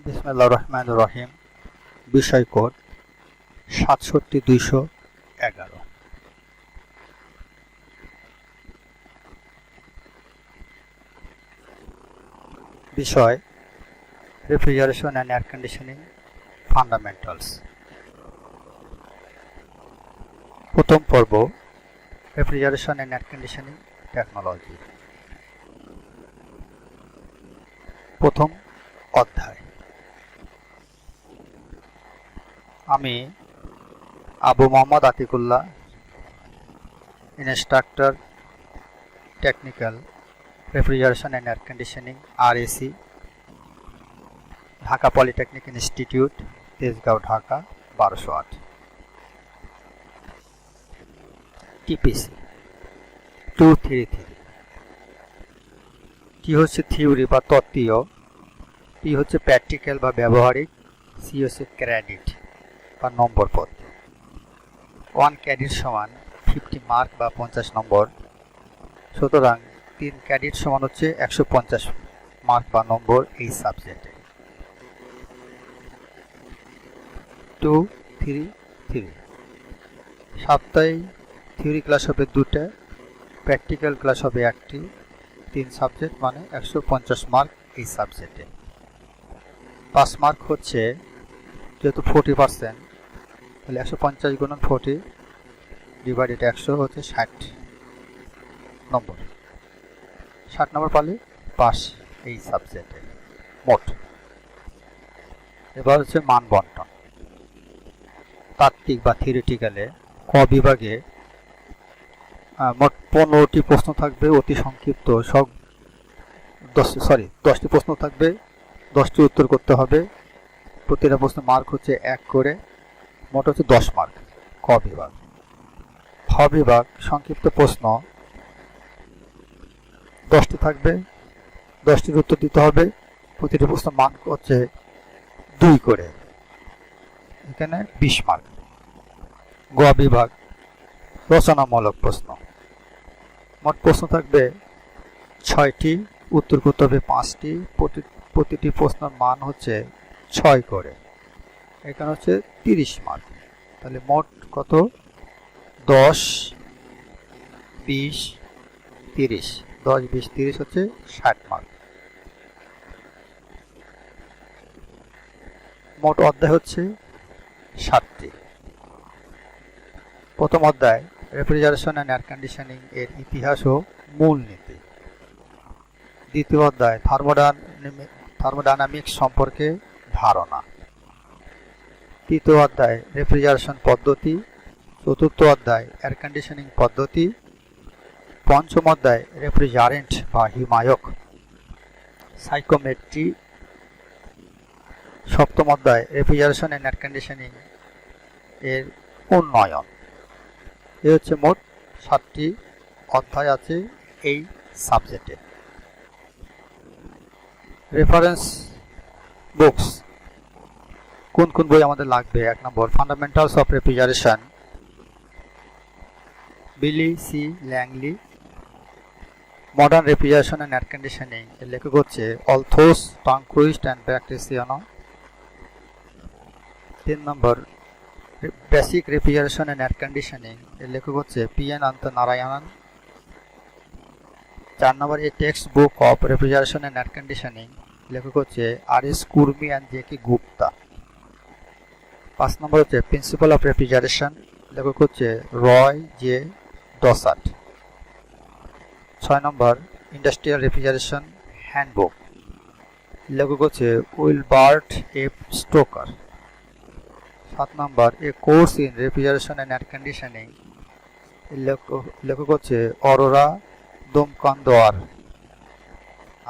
বিসমিল্লাহির রহমানির রহিম। বিষয় কোড ৬৭-২১১। বিষয় refrigeration and air conditioning fundamentals. প্রথম পর্ব refrigeration and air conditioning technology. প্রথম অধ্যায়। আমি Abu Mohammad Atikullah, instructor technical refrigeration and air conditioning RAC, Dhaka polytechnic institute, Tejgaon, Dhaka ১২০৮। TPC 233। টি হচ্ছে থিওরি বা তত্ত্বীয়, পি হচ্ছে প্র্যাকটিক্যাল বা ব্যবহারিক, সি হচ্ছে ক্রেডিট বা নম্বর পদ। 1 ক্রেডিট সমান 50 মার্ক বা 50 নম্বর। সুতরাং 3 ক্রেডিট সমান হচ্ছে 150 মার্ক বা নম্বর এই সাবজেক্টে। 233 সপ্তাহে থিওরি ক্লাস হবে 2টা, প্র্যাকটিক্যাল ক্লাস হবে 1টি। 3 সাবজেক্ট মানে 150 মার্ক এই সাবজেক্টে। 5 মার্ক হচ্ছে যেহেতু 40%, তাহলে 150 গুণন 40 ডিভাইডেড 100 হচ্ছে 60 নম্বর। 60 নম্বর পালে পাস এই সাবজেক্টে মোট। এবার হচ্ছে মান বন্টন। তাত্ত্বিক বা থিওরিটিক্যালে ক বিভাগে মোট 15টি প্রশ্ন থাকবে, অতি সংক্ষিপ্ত। 10টি প্রশ্ন থাকবে, 10টি উত্তর করতে হবে। প্রতিটা প্রশ্ন মার্ক হচ্ছে 1 করে, মোট হচ্ছে 10 মার্ক ক বিভাগ। খ বিভাগ সংক্ষিপ্ত প্রশ্ন 10টি থাকবে, 10টির উত্তর দিতে হবে। প্রতিটি প্রশ্ন মার্ক হচ্ছে 2 করে, এখানে 20 মার্ক। গ বিভাগ রচনামূলক প্রশ্ন, মোট প্রশ্ন থাকবে 6টি, উত্তর করতে হবে 5টি। প্রতিটি প্রশ্নের মান হচ্ছে 6 করে, এখানে হচ্ছে 30 মার্ক। তাহলে মোট কত? 10, 20, 30। 10, 20, 30 হচ্ছে 60 মার্ক। মোট অধ্যায় হচ্ছে 7টি। প্রথম অধ্যায় রেফ্রিজারেশন অ্যান্ড এয়ার কন্ডিশনিং এর ইতিহাস ও মূলনীতি। দ্বিতীয় অধ্যায় থার্মোডায়নামিক্স সম্পর্কে ধারণা। তৃতীয় অধ্যায় রেফ্রিজারেশন পদ্ধতি। চতুর্থ অধ্যায় এয়ার কন্ডিশনিং পদ্ধতি। পঞ্চম অধ্যায় রেফ্রিজারেন্ট বা হিমায়ক, সাইকোমেট্রি। সপ্তম অধ্যায় রেফ্রিজারেশন অ্যান্ড এয়ার কন্ডিশনিং এর উন্নয়ন। এ হচ্ছে মোট 7টি অধ্যায় আছে এই সাবজেক্টে। রেফারেন্স বুকস কোন কোন বই আমাদের লাগবে? 1 নম্বর fundamentals of refrigeration, Billy C Langley. Modern refrigeration and air conditioning এর লেখক হচ্ছে অলথোস টংকুইস্ট অ্যান্ড ব্যাকট্রিসিয়ানো। 3 নম্বর basic refrigeration and air conditioning এর লেখক হচ্ছে PN আন্তনারায়ণন। 4 নম্বর a text book of refrigeration and air conditioning, লেখক হচ্ছে RS Khurmi and JK Gupta. 5 নম্বর হচ্ছে প্রিন্সিপাল অফ রেফ্রিজারেশন, লেখক হচ্ছে রয় জে ডসাট। 6 নম্বর ইন্ডাস্ট্রিয়াল রেফ্রিজারেশন হ্যান্ডবুক, লেখক হচ্ছে Wilbert F stoker. 7 number A course in refrigeration and air conditioning, লেখক হচ্ছে অরোরা দোমকান্দোয়ার।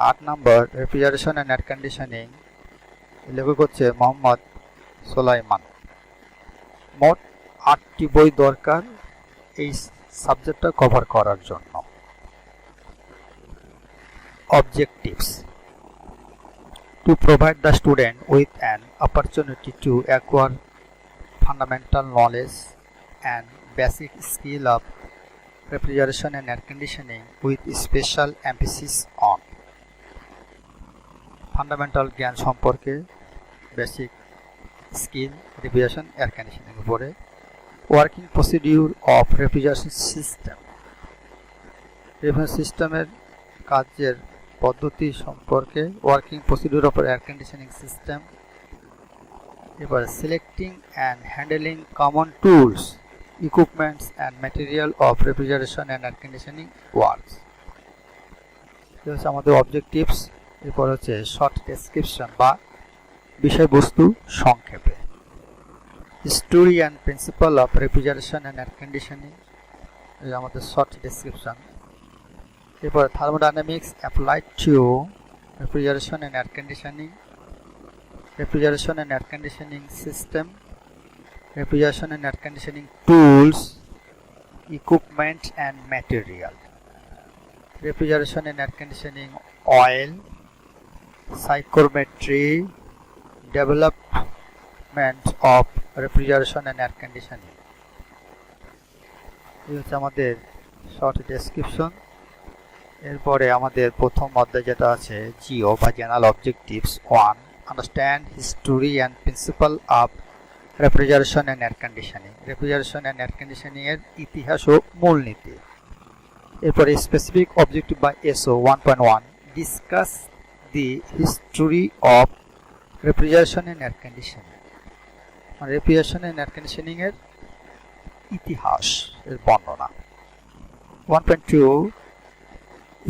8 নম্বর রেফ্রিজারেশন অ্যান্ড এয়ার কন্ডিশনিং, লেখক হচ্ছে মোহাম্মদ সোলাইমান। মোট 8টি বই দরকার এই সাবজেক্টটা কভার করার জন্য। Objectives: to provide the student with an opportunity to acquire fundamental knowledge and basic skill of refrigeration and air conditioning with special emphasis on fundamental জ্ঞান সম্পর্কে basic skill refrigeration air conditioning উপরে। Working procedure of refrigeration system, refrigeration সিস্টেমের কাজের পদ্ধতি সম্পর্কে। Working procedure of air conditioning system. এবার selecting and handling common tools, equipments and material of refrigeration and air conditioning works. এটা হচ্ছে আমাদের objectives. এরপর হচ্ছে শর্ট ডেসক্রিপশন বা বিষয়বস্তু সংক্ষেপে। History and principle of refrigeration and air conditioning, এটা আমাদের শর্ট ডেসক্রিপশন। এরপর thermodynamics applied to refrigeration and air conditioning, refrigeration and air conditioning system, refrigeration and air conditioning tools, equipment and material, refrigeration and air conditioning oil, psychrometry, development of refrigeration and air conditioning. এই হচ্ছে আমাদের short description. এরপরে আমাদের প্রথম অধ্যায় যেটা আছে G O বা general objectives 1, understand history and principle of refrigeration and air conditioning, refrigeration and air conditioning এর ইতিহাস ও মূলনীতি। এরপরে স্পেসিফিক অবজেক্টিভ বা S O 1.1, discuss the history of refrigeration and air conditioning, refrigeration and air conditioning এর ইতিহাস এর বর্ণনা। 1.2,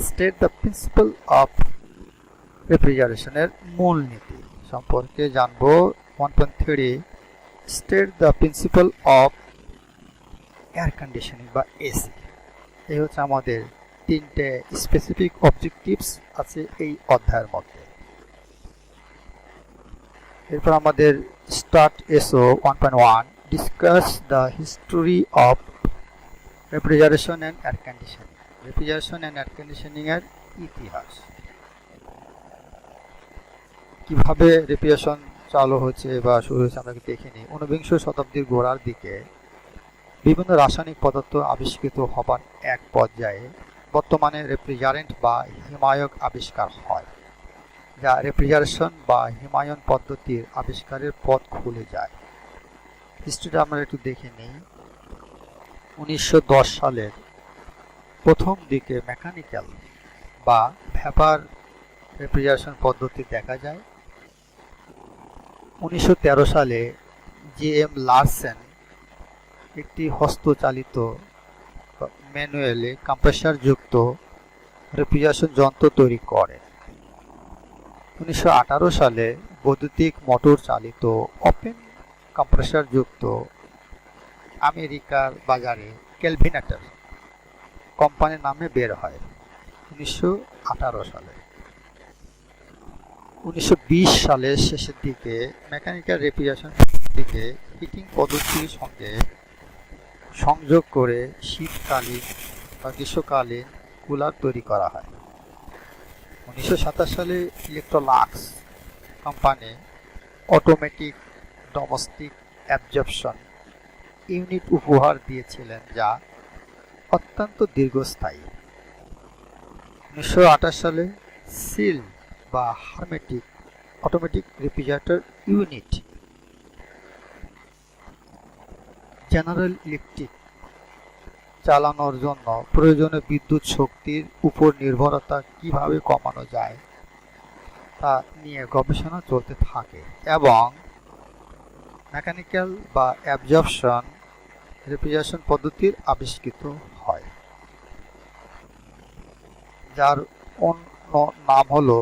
state the principle of refrigeration এর মূলনীতি সম্পর্কে জানবো। 1.3, state the principle of air conditioning বা এসি। এই হচ্ছে আমাদের তিনটে স্পেসিফিক অবজেক্টিভস আছে এই অধ্যায়ের মধ্যে। এরপর আমাদের start S O 1.1, discuss the history of refrigeration and air conditioning, refrigeration and air conditioning এর ইতিহাস। কিভাবে রেফ্রিজারেশন চালু হচ্ছে বা শুরু হয়েছে আমরা দেখে নিই। 19বিংশ শতাব্দীর গোড়ার দিকে বিভিন্ন রাসায়নিক পদার্থ আবিষ্কৃত হবার এক পর্যায়ে বর্তমানে রেফ্রিজারেন্ট বা হিমায়ক আবিষ্কার হয়, যা রেফ্রিজারেশন বা হিমায়ন পদ্ধতির আবিষ্কারের পথ খুলে যায়। হিস্ট্রিটা আমরা একটু দেখে নিই। 1910 সালের প্রথম দিকে মেকানিক্যাল বা ভ্যাপার রেফ্রিজারেশন পদ্ধতি দেখা যায়। 1913 সালে জে.এম. লারসেন একটি হস্তচালিত ম্যানুয়ালি কম্প্রেসার যুক্ত রেফ্রিজারেশন যন্ত্র তৈরি করেন। 1918 সালে বৈদ্যুতিক মোটর চালিত ওপেন কম্প্রেসার যুক্ত আমেরিকার বাজারে কেলভিনেটর কোম্পানির নামে বের হয় 1918 সালে। 1920 সালের শেষের দিকে মেকানিক্যাল রেফ্রিজারেশন পদ্ধতিকে হিটিং পদ্ধতির সঙ্গে সংযোগ করে শীতকালীন বা গ্রীষ্মকালীন কুলার তৈরি করা হয়। 1927 সালে ইলেকট্রোলাক্স company automatic domestic absorption unit উপহার দিয়েছিলেন, যা অত্যন্ত দীর্ঘস্থায়ী। 1928 সালে সিল বা hermetic automatic refrigerator unit general electric চালানোর জন্য প্রয়োজনীয় বিদ্যুৎ শক্তির উপর নির্ভরতা কিভাবে কমানো যায় তা নিয়ে গবেষণা চলতে থাকে এবং মেকানিক্যাল বা অ্যাবজর্পশন রেফ্রিজারেশন পদ্ধতির আবিষ্কৃত হয়, যার অন্য নাম হলো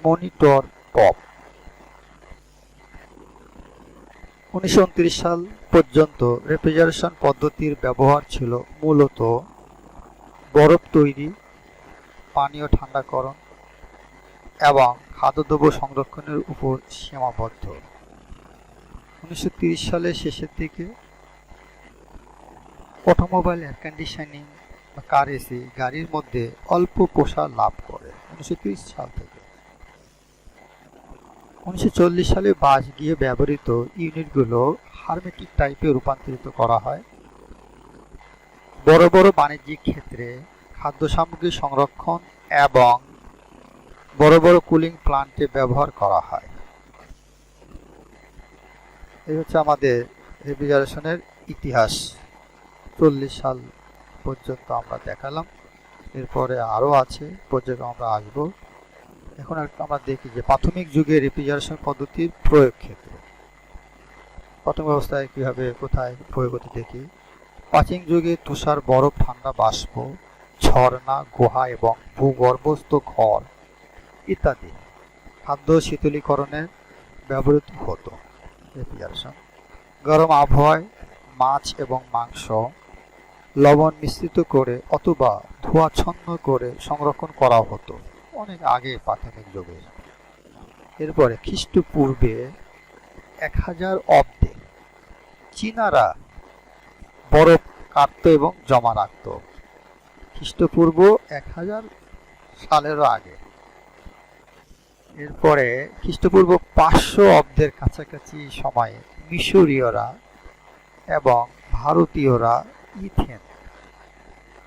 মনিটর টপ। 1929 সাল পর্যন্ত রেফ্রিজারেশন পদ্ধতির ব্যবহার ছিল মূলত বরফ তৈরি, পানীয় ঠান্ডাকরণ এবং খাদ্যদ্রব্য সংরক্ষণের উপর সীমাবদ্ধ। 1930 সালের শেষের দিকে অটোমোবাইল এয়ার কন্ডিশনিং বা কার এসি গাড়ির মধ্যে অল্প প্রসার লাভ করে 1930 সাল থেকে। 1940 সালে বাস গিয়ে ব্যবহৃত ইউনিটগুলো হারমেটিক টাইপে রূপান্তরিত করা হয়। বড় বড় বাণিজ্যিক ক্ষেত্রে, খাদ্য সামগ্রী সংরক্ষণ এবং বড় বড় কুলিং প্লান্টে ব্যবহার করা হয়। এই হচ্ছে আমাদের রেফ্রিজারেশনের ইতিহাস। 40 সাল পর্যন্ত আমরা দেখালাম, এরপরে আরও আছে, পর্যন্ত আমরা আসবো। এখন আমরা দেখি যে প্রাথমিক যুগে রেফ্রিজারেশন পদ্ধতির প্রয়োগ ক্ষেত্র। প্রাথমিক অবস্থায় কীভাবে কোথায় প্রয়োগ হতে দেখি। প্রাচীন যুগে তুষার, বরফ, ঠান্ডা বাষ্প, ঝর্ণা, গুহা এবং ভূগর্ভস্থ ঘর ইত্যাদি খাদ্য শীতলীকরণে ব্যবহৃত হতো। রেফ্রিজারেশন গরম আবহাওয়ায় মাছ এবং মাংস লবণ মিশ্রিত করে অথবা ধোঁয়াচ্ছন্ন করে সংরক্ষণ করা হতো অনেক আগে প্রাথমিক যুগে। এরপরে খ্রিস্টপূর্বে 1000 অব্দে চীনারা বরফ কাটতো এবং জমা রাখত। খ্রিস্টপূর্ব 1000 সালেরও আগে। এরপরে খ্রিস্টপূর্ব 500 অব্দের কাছাকাছি সময়ে মিশরীয়রা এবং ভারতীয়রা ইথেন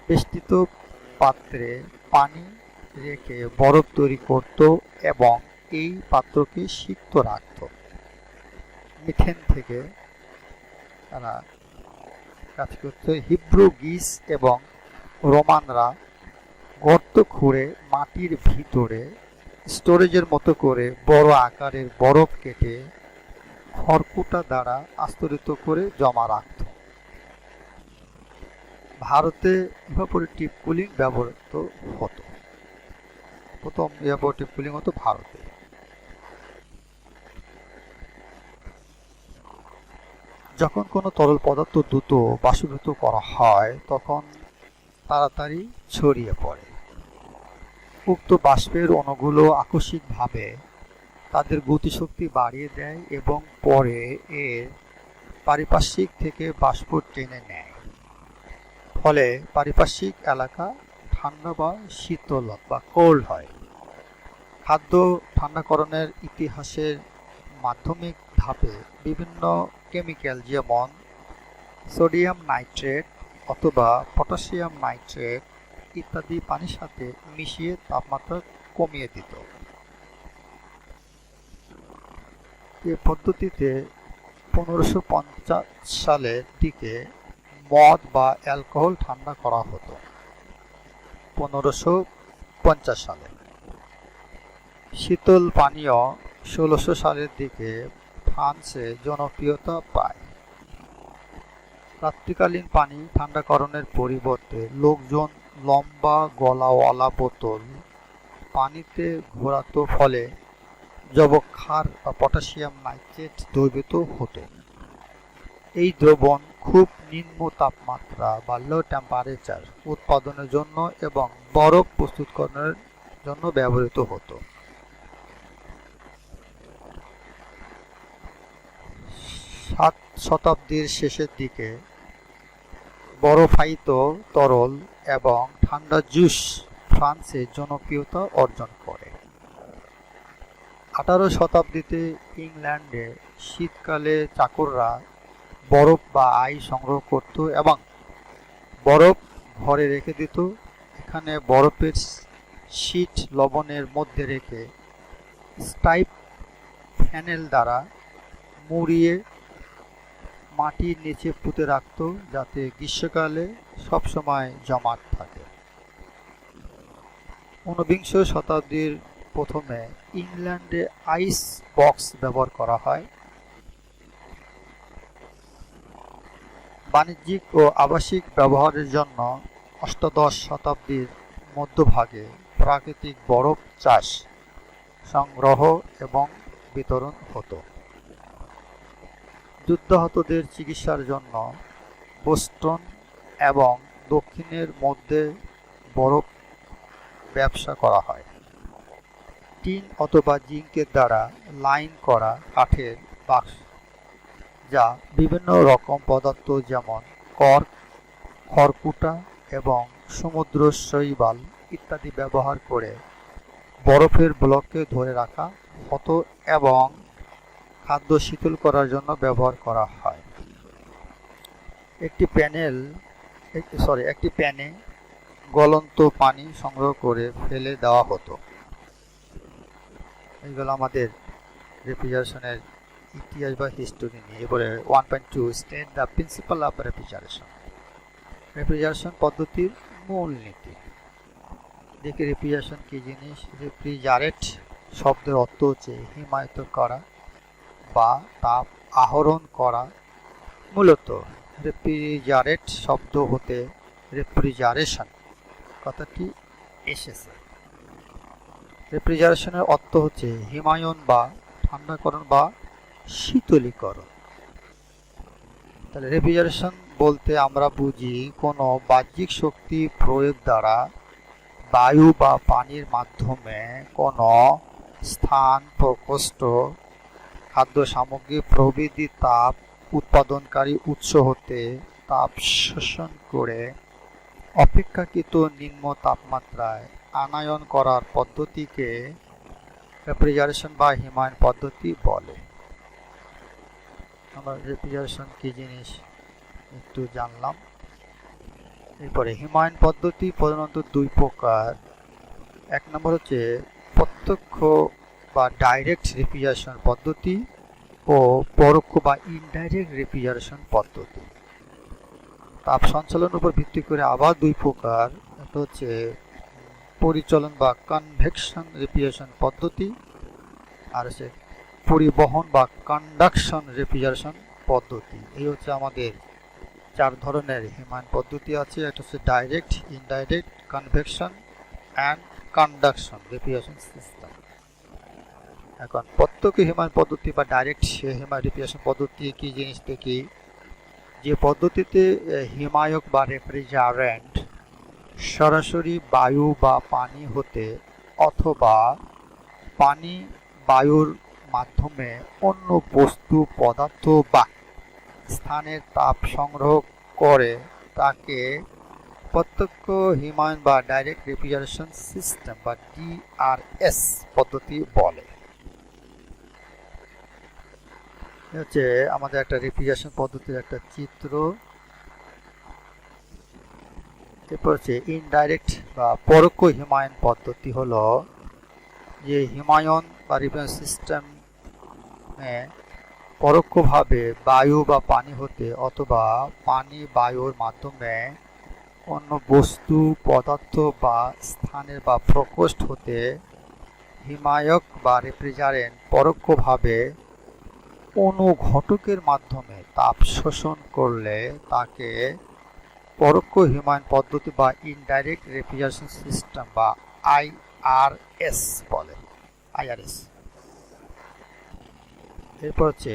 বেষ্টিত পাত্রে পানি রেখে বরফ তৈরি করত এবং এই পাত্রকে সিক্ত রাখত। মিথেন থেকে তারা কাজ করত। হিব্রু, গ্রিস এবং রোমানরা গর্ত খুঁড়ে মাটির ভিতরে স্টোরেজের মতো করে বড় আকারের বরফ কেটে খড়কুটা দ্বারা আস্তরিত করে জমা রাখত। ভারতে ইভাপোরেটিভ কুলিং ব্যবহৃত হতো। প্রথম ইভাপোরেটিভ কুলিং হতো ভারতে। যখন কোনো তরল পদার্থ দ্রুত বাষ্পীভূত করা হয় তখন তাড়াতাড়ি ছড়িয়ে পড়ে। উক্ত বাষ্পের অণুগুলো আকস্মিকভাবে তাদের গতিশক্তি বাড়িয়ে দেয় এবং পরে এর পারিপার্শ্বিক থেকে বাষ্প টেনে নেয়। ফলে পারিপার্শ্বিক এলাকা ঠান্ডা বা শীতল বা কোল্ড হয়। খাদ্য ঠান্ডাকরণের ইতিহাসের মাধ্যমিক ধাপে বিভিন্ন কেমিক্যাল যেমন সোডিয়াম নাইট্রেট অথবা পটাশিয়াম নাইট্রেট ইত্যাদি পানির সাথে মিশিয়ে তাপমাত্রা কমিয়ে দিত। এ পদ্ধতিতে 1550 সালের দিকে মদ বা অ্যালকোহল ঠান্ডা করা হতো। 1550 সালে শীতল পানীয় 1600 সালের দিকে ফ্রান্সে জনপ্রিয়তা পায়। রাত্রিকালীন পানি ঠান্ডাকরণের পরিবর্তে লোকজন লম্বা গলাওয়ালা বোতল পানিতে ঘোরাতো, ফলে যবক্ষার বা পটাশিয়াম নাইট্রেট দ্রবীভূত হতো। এই দ্রবণ খুব নিম্ন তাপমাত্রা বা লো টেম্পারেচার উৎপাদনের জন্য এবং বরফ প্রস্তুতকরণের জন্য ব্যবহৃত হতো। 7 শতাব্দীর শেষের দিকে বরফায়িত তরল এবং ঠান্ডা জুস ফ্রান্সে জনপ্রিয়তা অর্জন করে। 18 শতাব্দীতে ইংল্যান্ডে শীতকালে চাকররা বরফ বা আইস সংগ্রহ করত এবং বরফ ঘরে রেখে দিত। এখানে বরফের শীট লবণের মধ্যে রেখে স্টাইপ ফ্যানেল দ্বারা মুড়িয়ে মাটির নিচে পুঁতে রাখত, যাতে গ্রীষ্মকালে সবসময় জমাট থাকে। 19বিংশ শতাব্দীর প্রথমে ইংল্যান্ডে আইস বক্স ব্যবহার করা হয়। বাণিজ্যিক ও আবাসিক ব্যবহারের জন্য 18 শতাব্দীর মধ্যভাগে প্রাকৃতিক বরফ চাষ, সংগ্রহ এবং বিতরণ হতো। যুদ্ধাহতদের চিকিৎসার জন্য বোস্টন এবং দক্ষিণের মধ্যে বরফ ব্যবসা করা হয়। টিন অথবা জিঙ্কের দ্বারা লাইন করা কাঠের বাক্স, যা বিভিন্ন রকম পদার্থ যেমন কর্ক, খড়কুটা এবং সমুদ্র শৈবাল ইত্যাদি ব্যবহার করে বরফের ব্লককে ধরে রাখা হতো এবং খাদ্য শীতল করার জন্য ব্যবহার করা হয়। একটি প্যানে গলন্ত পানি সংগ্রহ করে ফেলে দেওয়া হতো। এইগুলো আমাদের রেফ্রিজারেশনের ইতিহাস বা হিস্টোরি নিয়ে। এবারে 1.2 state the principle of refrigeration. Refrigeration পদ্ধতির মূলনীতি। দেখি রেফ্রিজারেশন কি জিনিস। রেফ্রিজারেট শব্দের অর্থ হচ্ছে হিমায়িত করা বা তাপ আহরণ করা। মূলত রেফ্রিজারেট শব্দ হতে রেফ্রিজারেশন কথাটি এসেছে। রেফ্রিজারেশনের অর্থ হচ্ছে হিমায়ন বা ঠান্ডাকরণ বা শীতলীকরণ। তাহলে রেফ্রিজারেশন বলতে আমরা বুঝি কোনো বাহ্যিক শক্তি প্রয়োগ দ্বারা বায়ু বা পানির মাধ্যমে কোনো স্থান, প্রকোষ্ঠ, খাদ্য সামগ্রী প্রভৃতি তাপ উৎপাদনকারী উৎস হতে তাপ শোষণ করে অপেক্ষাকৃত নিম্ন তাপমাত্রায় আনয়ন করার পদ্ধতিকে রেফ্রিজারেশন বা হিমায়ন পদ্ধতি বলে। আমরা রেফ্রিজারেশন কি জিনিস একটু জানলাম। এরপরে হিমায়ন পদ্ধতি প্রধানত দুই প্রকার। এক নম্বর হচ্ছে প্রত্যক্ষ বা ডাইরেক্ট রেফ্রিজারেশন পদ্ধতি ও পরোক্ষ বা ইনডাইরেক্ট রেফ্রিজারেশন পদ্ধতি। তাপ সঞ্চালনের উপর ভিত্তি করে আবার দুই প্রকার। একটা হচ্ছে পরিচলন বা কনভেকশন রেফ্রিজারেশন পদ্ধতি, আর হচ্ছে পরিবহন বা কন্ডাকশন রেফ্রিজারেশন পদ্ধতি। এই হচ্ছে আমাদের চার ধরনের হিমায়ন পদ্ধতি আছে। একটা হচ্ছে direct, indirect, convection and conduction refrigeration system. এখন প্রত্যক্ষ হিমায়ন পদ্ধতি বা ডাইরেক্ট হিমায়ন রেফ্রিজারেশন পদ্ধতি কি জিনিস দেখি। যে পদ্ধতিতে হিমায়ক বা রেফ্রিজারেন্ট সরাসরি বায়ু বা পানি হতে অথবা পানি বায়ুর মাধ্যমে অন্য বস্তু, পদার্থ বা স্থানের তাপ সংগ্রহ করে তাকে প্রত্যক্ষ হিমায়ন বা ডাইরেক্ট রেফ্রিজারেশন সিস্টেম বা ডিআরএস পদ্ধতি বলে। হচ্ছে আমাদের একটা রেফ্রিজারেশন পদ্ধতির একটা চিত্র। এরপর হচ্ছে ইনডাইরেক্ট বা পরোক্ষ হিমায়ন পদ্ধতি হলো যে হিমায়ন বা রেফ্রিজারেশন সিস্টেমে পরোক্ষভাবে বায়ু বা পানি হতে অথবা পানি বায়ুর মাধ্যমে অন্য বস্তু, পদার্থ বা স্থানের বা প্রকোষ্ঠ হতে হিমায়ক বা রেফ্রিজারেন্ট পরোক্ষভাবে অনুঘটকের মাধ্যমে তাপ শোষণ করলে তাকে পরোক্ষ হিমায়ন পদ্ধতি বা ইনডাইরেক্ট রেফ্রিজারেশন সিস্টেম বা আইআরএস বলে। আইআরএস। এরপর হচ্ছে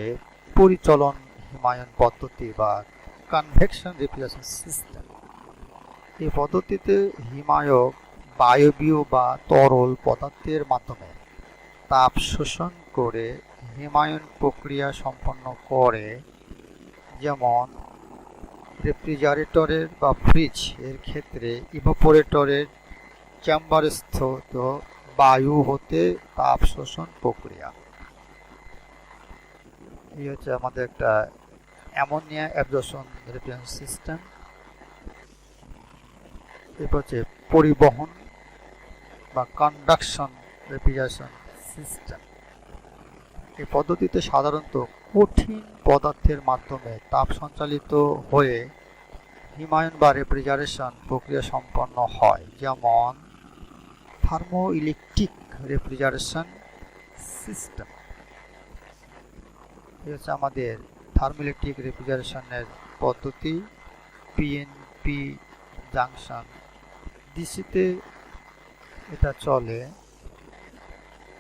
পরিচলন হিমায়ন পদ্ধতি বা কনভেকশন রেফ্রিজারেশন সিস্টেম। এই পদ্ধতিতে হিমায়ক বায়বীয় বা তরল পদার্থের মাধ্যমে তাপ শোষণ করে হিমায়ন প্রক্রিয়া সম্পন্ন করে। যেমন রেফ্রিজারেটরের বা ফ্রিজ এর ক্ষেত্রে ইভাপোরেটরের চেম্বারস্থ বায়ু হতে তাপ শোষণ প্রক্রিয়া। এই হচ্ছে আমাদের একটা অ্যামোনিয়া অ্যাবজর্পশন রেফ্রিজারেশন সিস্টেম। এরপর হচ্ছে পরিবহন বা কন্ডাকশন রেফ্রিজারেশন সিস্টেম। এই পদ্ধতিতে সাধারণত কঠিন পদার্থের মাধ্যমে তাপ সঞ্চালিত হয়ে হিমায়ন বা রেফ্রিজারেশন প্রক্রিয়া সম্পন্ন হয়। যেমন থার্মোইলেকট্রিক রেফ্রিজারেশন সিস্টেম। এই হচ্ছে আমাদের থার্মোইলেকট্রিক রেফ্রিজারেশনের পদ্ধতি। পিএনপি জাংশন ডিসিতে এটা চলে।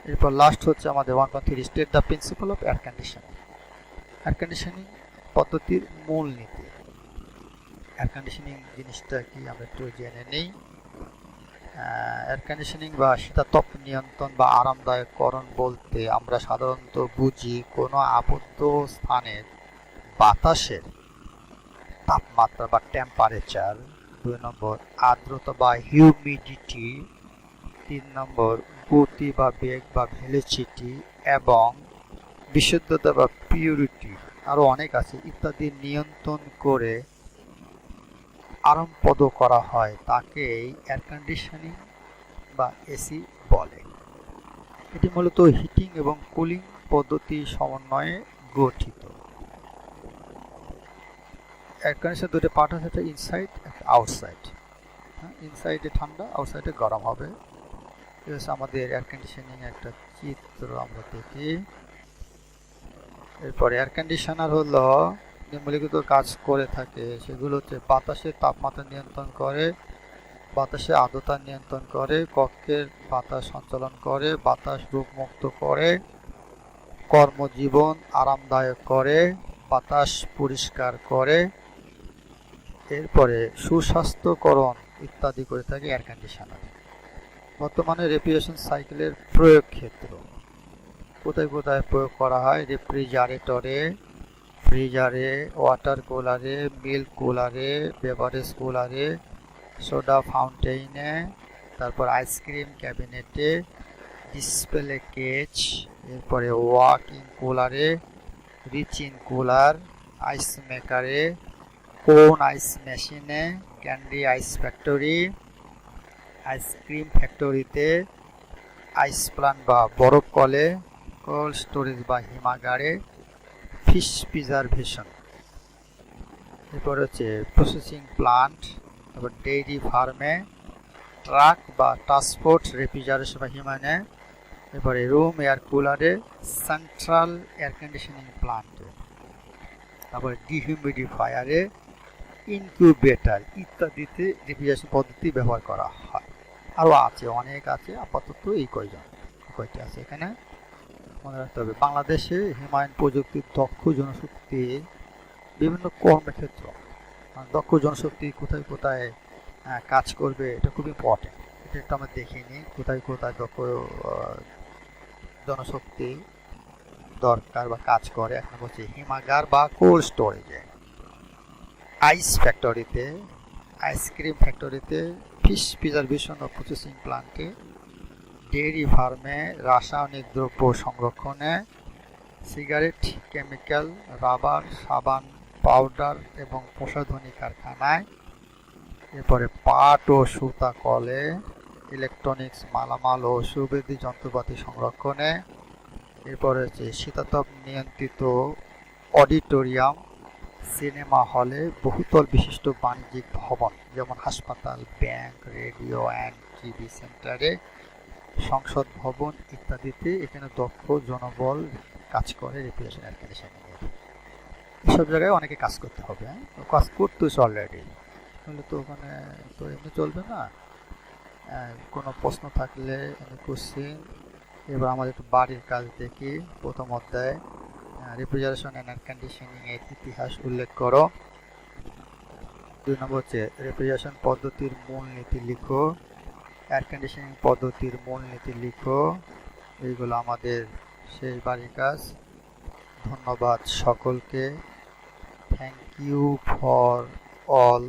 এরপর লাস্ট হচ্ছে আমাদের 1.3 state the principle of air conditioning. Air conditioning পদ্ধতির মূলনীতি। এয়ার কন্ডিশনিং জিনিসটা কি আমরা একটু জেনে নেই। এয়ার কন্ডিশনিং বা শীতাতপ নিয়ন্ত্রণ বা আরামদায়ককরণ বলতে আমরা সাধারণত বুঝি কোনো আবদ্ধ স্থানের বাতাসের তাপমাত্রা বা টেম্পারেচার, 2 নম্বর আর্দ্রতা বা হিউমিডিটি, 3 নম্বর গতি বা বেগ বা ভেলোসিটি এবং বিশুদ্ধতা বা পিউরিটি, আরও অনেক আছে, ইত্যাদি নিয়ন্ত্রণ করে আরামপ্রদ করা হয় তাকেই এয়ার কন্ডিশনিং বা এসি বলে। এটি মূলত হিটিং এবং কুলিং পদ্ধতি সমন্বয়ে গঠিত। এয়ার কন্ডিশন দুটো পার্ট আছে, একটা ইনসাইড একটা আউটসাইড। ইনসাইডে ঠান্ডা, আউটসাইডে গরম হবে। এটা হচ্ছে আমাদের এয়ার কন্ডিশনিং একটা চিত্র আমরা দেখি। এরপরে এয়ার কন্ডিশনার হলো নিম্নলিখিত কাজ করে থাকে, সেগুলো হচ্ছে বাতাসের তাপমাত্রা নিয়ন্ত্রণ করে, বাতাসে আর্দ্রতা নিয়ন্ত্রণ করে, কক্ষের বাতাস সঞ্চালন করে, বাতাস রোগমুক্ত করে, কর্মজীবন আরামদায়ক করে, বাতাস পরিষ্কার করে, এরপরে সুস্বাস্থ্যকরণ ইত্যাদি করে থাকে এয়ার কন্ডিশনার। বর্তমানে রেফ্রিজারেশন সাইকেলের প্রয়োগ ক্ষেত্র কোথায় কোথায় প্রয়োগ করা হয়? রেফ্রিজারেটরে, ফ্রিজারে, ওয়াটার কুলারে, মিল্ক কুলারে, বেভারেজ কুলারে, সোডা ফাউন্টেইনে, তারপর আইসক্রিম ক্যাবিনেটে, ডিসপ্লে কেজ, এরপরে ওয়াকিং কুলারে, রিচিন কুলার, আইস মেকারে, কোন আইস মেশিনে, ক্যান্ডি আইস ফ্যাক্টরি, আইসক্রিম ফ্যাক্টরিতে, আইস প্লান্ট বা বরফ কলে, কোল্ড স্টোরেজ বা হিমাগারে, ফিশ প্রিজারভেশন, এরপর হচ্ছে প্রসেসিং প্লান্ট, তারপর ডেইরি ফার্মে, ট্রাক বা ট্রান্সপোর্ট রেফ্রিজারেশন বা হিমানে, এরপরে রুম এয়ার কুলারে, সেন্ট্রাল এয়ার কন্ডিশনিং প্লান্টে, তারপরে ডিহিউমিডিফায়ারে, ইনকিউবেটর ইত্যাদিতে রেফ্রিজারেশন পদ্ধতি ব্যবহার করা হয়। আরও আছে, অনেক আছে, আপাতত এই কয়টি আছে এখানে মনে রাখতে হবে। বাংলাদেশে হিমায়ন প্রযুক্তির দক্ষ জনশক্তি বিভিন্ন কর্মক্ষেত্র, দক্ষ জনশক্তি কোথায় কোথায় কাজ করবে, এটা খুব ইম্পর্টেন্ট। এটা একটু আমরা দেখিনি, কোথায় কোথায় দক্ষ জনশক্তি দরকার বা কাজ করে। এখন বলছি হিমাগার বা কোল্ড স্টোরেজে, আইস ফ্যাক্টরিতে, আইসক্রিম ফ্যাক্টরিতে, ফিশ প্রিজারভেশন ও প্রসেসিং প্লান্টে, ডেইরি ফার্মে, রাসায়নিক দ্রব্য সংরক্ষণে, সিগারেট, কেমিক্যাল, রাবার, সাবান, পাউডার এবং প্রসাধনী কারখানায়, এরপরে পাট ও সুতা কলে, ইলেকট্রনিক্স মালামাল ও সুবিধি যন্ত্রপাতি সংরক্ষণে, এরপরে হচ্ছে শীতাতপ নিয়ন্ত্রিত অডিটোরিয়াম, সিনেমা হলে, বহুতল বিশিষ্ট বাণিজ্যিক ভবন যেমন হাসপাতাল, ব্যাংক, রেডিও অ্যান্ড টিভি সেন্টারে, সংসদ ভবন ইত্যাদিতে এখানে দক্ষ জনবল কাজ করে রেফ্রিজারেশন এয়ার কন্ডিশনিং এর। এসব জায়গায় অনেকে কাজ করতে হবে, কাজ করতেছে অলরেডি, তাহলে তো ওখানে তো এমনি চলবে না। কোনো প্রশ্ন থাকলে আমি কোশ্চিন। এবার আমাদের একটু বাড়ির কাজ দেখি। প্রথম অধ্যায় রেফ্রিজারেশন এন্ড এয়ার কন্ডিশনিং এর ইতিহাস উল্লেখ করো। 2 নম্বর হচ্ছে রেফ্রিজারেশন পদ্ধতির মূলনীতি লিখো, এয়ার কন্ডিশনিং পদ্ধতির মূলনীতি লিখো। এইগুলো আমাদের শেষ বাড়ির কাজ। ধন্যবাদ সকলকে। Thank you for all.